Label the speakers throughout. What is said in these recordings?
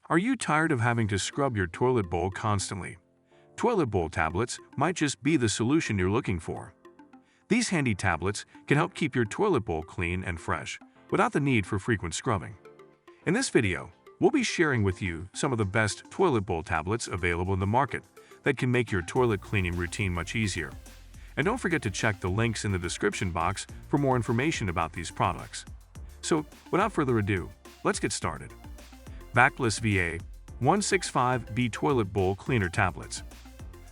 Speaker 1: Are you tired of having to scrub your toilet bowl constantly? Toilet bowl tablets might just be the solution you're looking for. These handy tablets can help keep your toilet bowl clean and fresh without the need for frequent scrubbing. In this video, we'll be sharing with you some of the best toilet bowl tablets available in the market that can make your toilet cleaning routine much easier. And don't forget to check the links in the description box for more information about these products. So, without further ado, let's get started. VACPLUS VA 165B Toilet Bowl Cleaner Tablets.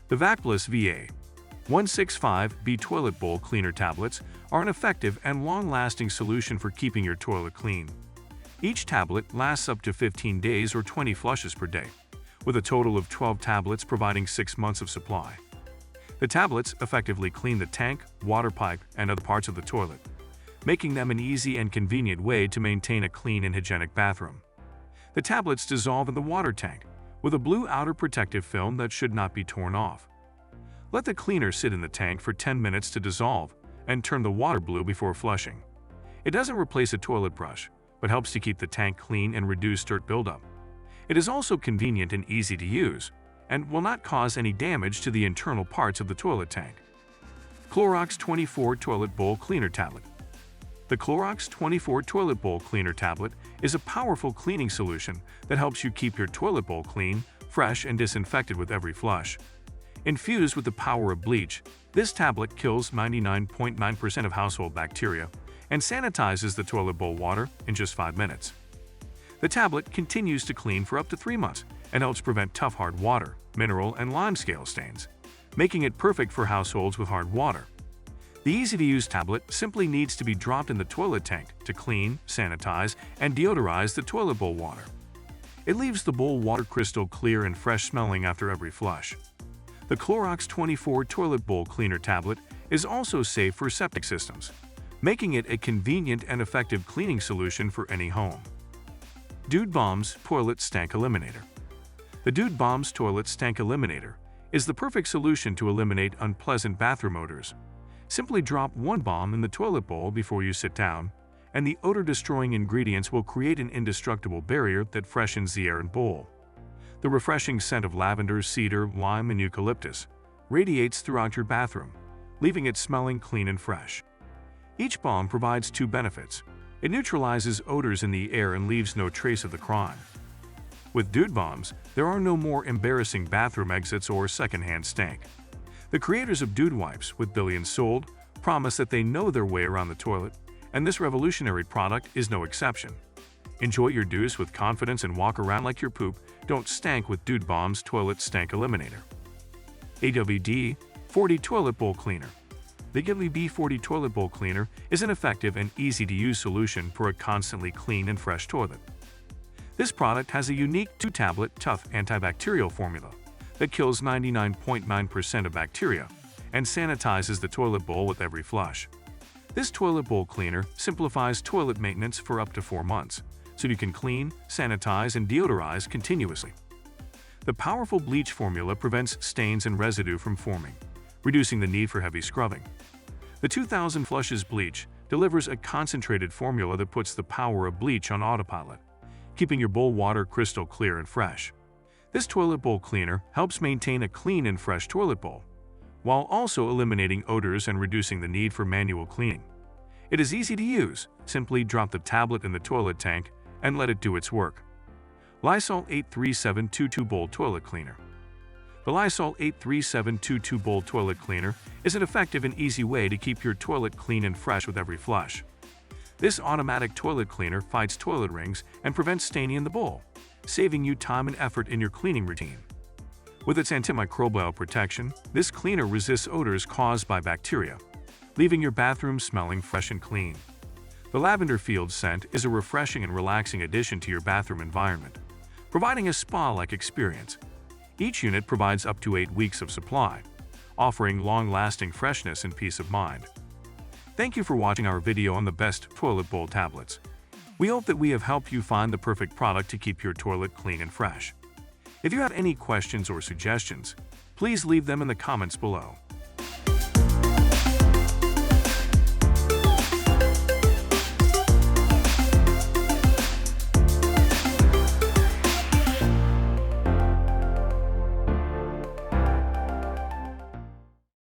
Speaker 1: The VACPLUS VA 165B Toilet Bowl Cleaner Tablets are an effective and long-lasting solution for keeping your toilet clean. Each tablet lasts up to 15 days or 20 flushes per day, with a total of 12 tablets providing 6 months of supply. The tablets effectively clean the tank, water pipe, and other parts of the toilet, making them an easy and convenient way to maintain a clean and hygienic bathroom. The tablets dissolve in the water tank with a blue outer protective film that should not be torn off. Let the cleaner sit in the tank for 10 minutes to dissolve and turn the water blue before flushing. It doesn't replace a toilet brush, but helps to keep the tank clean and reduce dirt buildup. It is also convenient and easy to use, and will not cause any damage to the internal parts of the toilet tank. CLOROX 24 Toilet Bowl Cleaner Tablet. The CLOROX 24 Toilet Bowl Cleaner Tablet is a powerful cleaning solution that helps you keep your toilet bowl clean, fresh, and disinfected with every flush. Infused with the power of bleach, this tablet kills 99.9% of household bacteria and sanitizes the toilet bowl water in just 5 minutes. The tablet continues to clean for up to 3 months and helps prevent tough hard water, mineral, and lime scale stains, making it perfect for households with hard water. The easy-to-use tablet simply needs to be dropped in the toilet tank to clean, sanitize, and deodorize the toilet bowl water. It leaves the bowl water crystal clear and fresh smelling after every flush. The CLOROX 24 Toilet Bowl Cleaner Tablet is also safe for septic systems, making it a convenient and effective cleaning solution for any home. Dude Bombs Toilet Stank Eliminator. The Dude Bombs Toilet Stank Eliminator is the perfect solution to eliminate unpleasant bathroom odors. Simply drop one bomb in the toilet bowl before you sit down, and the odor-destroying ingredients will create an indestructible barrier that freshens the air and bowl. The refreshing scent of lavender, cedar, lime, and eucalyptus radiates throughout your bathroom, leaving it smelling clean and fresh. Each bomb provides 2 benefits. It neutralizes odors in the air and leaves no trace of the crime. With Dude Bombs, there are no more embarrassing bathroom exits or secondhand stank. The creators of Dude Wipes, with billions sold, promise that they know their way around the toilet, and this revolutionary product is no exception. Enjoy your deuce with confidence and walk around like your poop don't stank with Dude Bombs Toilet Stank Eliminator. AWD-40 Toilet Bowl Cleaner. The AWD-40 Toilet Bowl Cleaner is an effective and easy-to-use solution for a constantly clean and fresh toilet. This product has a unique 2-tablet tough antibacterial formula that kills 99.9% of bacteria and sanitizes the toilet bowl with every flush. This toilet bowl cleaner simplifies toilet maintenance for up to 4 months, so you can clean, sanitize, and deodorize continuously. The powerful bleach formula prevents stains and residue from forming, reducing the need for heavy scrubbing. The 2000 Flushes Bleach delivers a concentrated formula that puts the power of bleach on autopilot, keeping your bowl water crystal clear and fresh. This toilet bowl cleaner helps maintain a clean and fresh toilet bowl, while also eliminating odors and reducing the need for manual cleaning. It is easy to use. Simply drop the tablet in the toilet tank and let it do its work. LYSOL 83722 Bowl Toilet Cleaner. The LYSOL 83722 Bowl Toilet Cleaner is an effective and easy way to keep your toilet clean and fresh with every flush. This automatic toilet cleaner fights toilet rings and prevents staining in the bowl, saving you time and effort in your cleaning routine. With its antimicrobial protection, this cleaner resists odors caused by bacteria, leaving your bathroom smelling fresh and clean. The lavender field scent is a refreshing and relaxing addition to your bathroom environment, providing a spa-like experience. Each unit provides up to 8 weeks of supply, offering long-lasting freshness and peace of mind. Thank you for watching our video on the best toilet bowl tablets. We hope that we have helped you find the perfect product to keep your toilet clean and fresh. If you have any questions or suggestions, please leave them in the comments below.